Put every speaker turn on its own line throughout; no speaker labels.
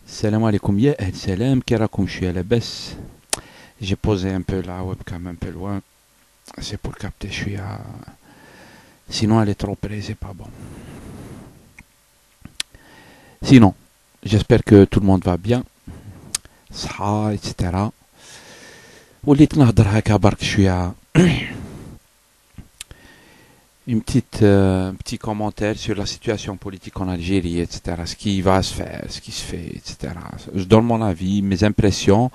Salam alaikum, ya ahl salam, kirakoum, je suis à la baisse. J'ai posé un peu la webcam un peu loin. C'est pour capter, je suis à. Sinon, elle est trop près, c'est pas bon. Sinon, j'espère que tout le monde va bien. Saha, etc. وليت نهضر هكا برك شوية. Un petit commentaire sur la situation politique en Algérie, etc. Ce qui va se faire, ce qui se fait, etc. Je donne mon avis, mes impressions.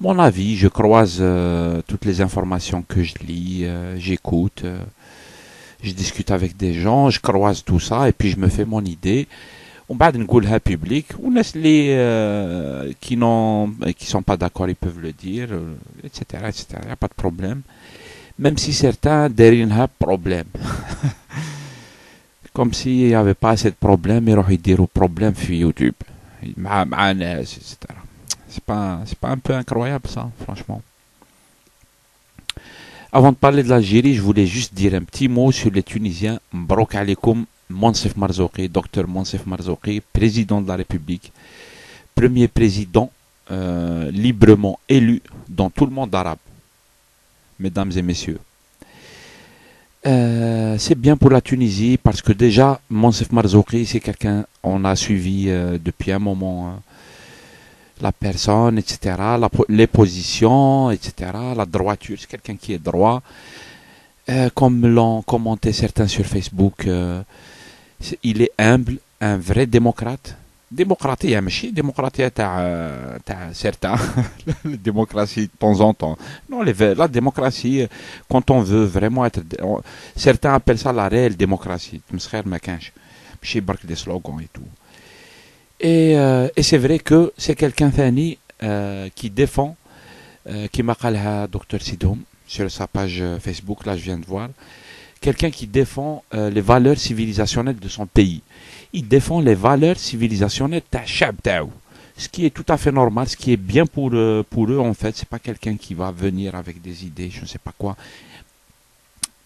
Mon avis, je croise toutes les informations que je lis, j'écoute, je discute avec des gens, je croise tout ça et puis je me fais mon idée. وبعد نقولها public والناس اللي qui sont pas d'accord ils peuvent le dire etc etc y a pas de problème même si certains دايرينها problème comme s'il n'y avait pas assez de problèmes يروحوا يديروا problème في يوتيوب مع ناس etc. C'est pas un peu incroyable ça, franchement. Avant de parler de l'Algérie, je voulais juste dire un petit mot sur les Tunisiens. Mbrok alaikum, Monsef Marzouki, docteur Monsef Marzouki, président de la République, premier président librement élu dans tout le monde arabe, mesdames et messieurs. C'est bien pour la Tunisie parce que déjà, Monsef Marzouki, c'est quelqu'un, on a suivi depuis un moment la personne, etc., les positions, etc., la droiture, c'est quelqu'un qui est droit. Comme l'ont commenté certains sur Facebook, il est humble, un vrai démocrate. Démocratie, ماشي démocratie تاع certains, la démocratie de temps en temps. Non, la démocratie, quand on veut vraiment être... certains appellent ça la réelle démocratie. تمسخير ما كانش. ماشي برك des slogans et tout. Et c'est vrai que c'est quelqu'un Thani qui défend, qui m'a dit Dr Sidoum sur sa page Facebook, là je viens de voir, quelqu'un qui défend les valeurs civilisationnelles de son pays. Il défend les valeurs civilisationnelles de Chab Taou. Ce qui est tout à fait normal, ce qui est bien pour eux en fait, c'est pas quelqu'un qui va venir avec des idées, je ne sais pas quoi.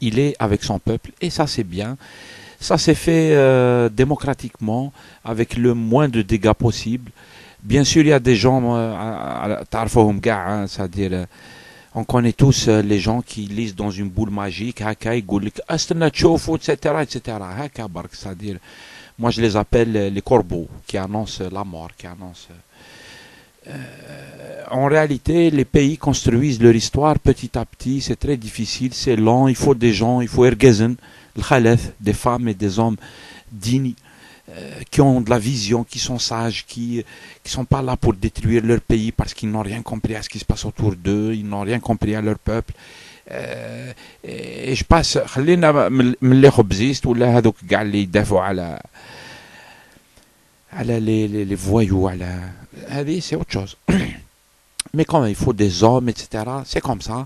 Il est avec son peuple et ça c'est bien. Ça s'est fait démocratiquement, avec le moins de dégâts possible. Bien sûr, il y a des gens, c'est-à-dire, on connaît tous les gens qui lisent dans une boule magique, etc., etc. C'est-à-dire, moi je les appelle les corbeaux, qui annoncent la mort, qui annoncent... en réalité, les pays construisent leur histoire petit à petit, c'est très difficile, c'est lent, il faut des gens, il faut ergezen, des femmes et des hommes dignes, qui ont de la vision, qui sont sages, qui sont pas là pour détruire leur pays parce qu'ils n'ont rien compris à ce qui se passe autour d'eux, ils n'ont rien compris à leur peuple. Et je passe, خلينا من اللي خبزيست ولا هذوك كاع اللي يدافعوا على les voyous, على هذه c'est autre chose. Mais quand il faut des hommes, etc., c'est comme ça.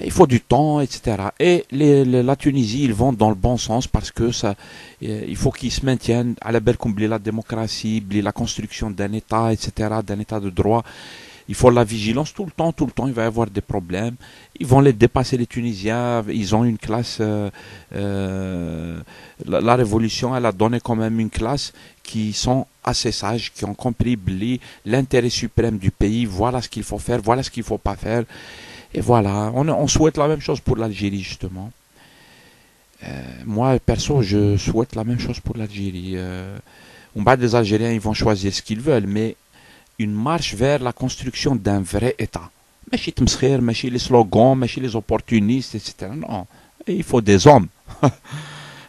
Il faut du temps, etc. Et la Tunisie, ils vont dans le bon sens parce que ça, il faut qu'ils se maintiennent à la belle comme la démocratie, la construction d'un État, etc., d'un État de droit. Il faut la vigilance tout le temps, il va y avoir des problèmes. Ils vont les dépasser les Tunisiens, ils ont une classe, la révolution, elle a donné quand même une classe qui sont assez sages, qui ont compris l'intérêt suprême du pays, voilà ce qu'il faut faire, voilà ce qu'il ne faut pas faire. Et voilà, on souhaite la même chose pour l'Algérie justement. Moi, perso, je souhaite la même chose pour l'Algérie. On bat des Algériens, ils vont choisir ce qu'ils veulent, mais une marche vers la construction d'un vrai État. Machis tmskhir, machis les slogans, machis les opportunistes, etc. Non, il faut des hommes,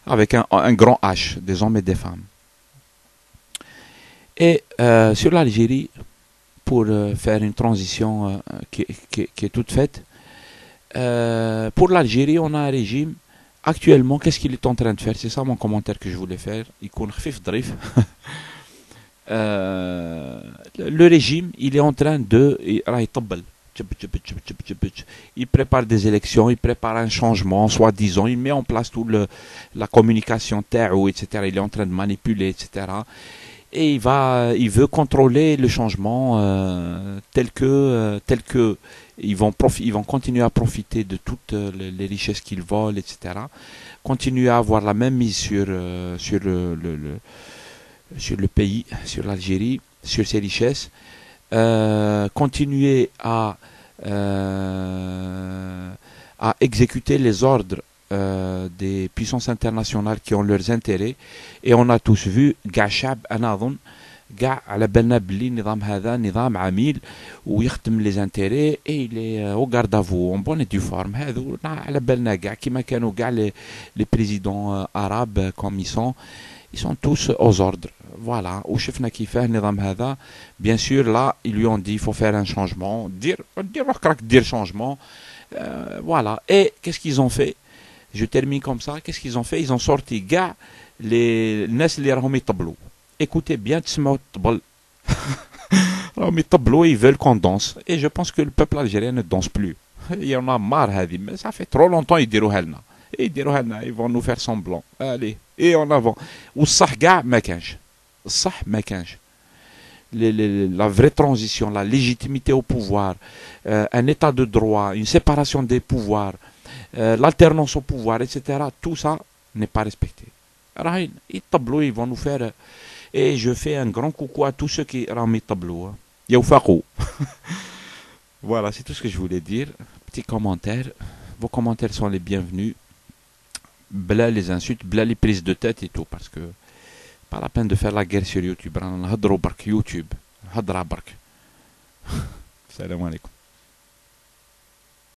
avec un grand H, des hommes et des femmes. Et sur l'Algérie, pour faire une transition qui est toute faite, pour l'Algérie, on a un régime. Actuellement, qu'est-ce qu'il est en train de faire? C'est ça mon commentaire que je voulais faire. Le régime, il est en train de... Il prépare des élections, il prépare un changement, soi-disant, il met en place toute la communication, etc. Il est en train de manipuler, etc. Et il veut contrôler le changement tel que ils vont continuer à profiter de toutes les richesses qu'ils volent, etc. Continuer à avoir la même mise sur le pays, sur l'Algérie. sur ces richesses, continuer à exécuter les ordres des puissances internationales qui ont leurs intérêts. Et on a tous vu Gachab Anadon, كاع على بالنا بلي النظام هذا نظام عميل ويخدم لي زانتيري اي لي او غاردافو اون بون دي فورم هذو على بالنا كاع كيما كانوا كاع لي بريزيدون اراب كوم يسون ils sont tous aux ordres voilà وشفنا كيفاه النظام هذا bien sûr là ils lui ont dit il faut faire un changement dire روحك راك دير changement voilà et qu'est-ce qu'ils ont fait je termine comme ça qu'est-ce qu'ils ont fait ils ont sorti كاع les الناس اللي راهم يطبلوا écoutez bien تسمعوا الطبل راهم يطبلوا ils veulent qu'on danse et je pense que le peuple algérien ne danse plus il y en a marre هذه mais ça fait trop longtemps يديروها لنا يديروها لنا ils vont nous faire semblant allez et en avant والصح كاع ما كانش الصح ما كانش la vraie transition la légitimité au pouvoir un état de droit une séparation des pouvoirs l'alternance au pouvoir etc tout ça n'est pas respecté راهين يطبلوا ils vont nous faire et je fais un grand coucou à tous ceux qui راهم يطبلوا يوفقوا voilà c'est tout ce que je voulais dire petit commentaire vos commentaires sont les bienvenus بلا les insultes بلا les prises de tête et tout parce que pas la peine de faire la guerre sur YouTube رانا نهضروا برك يوتيوب هضره برك السلام عليكم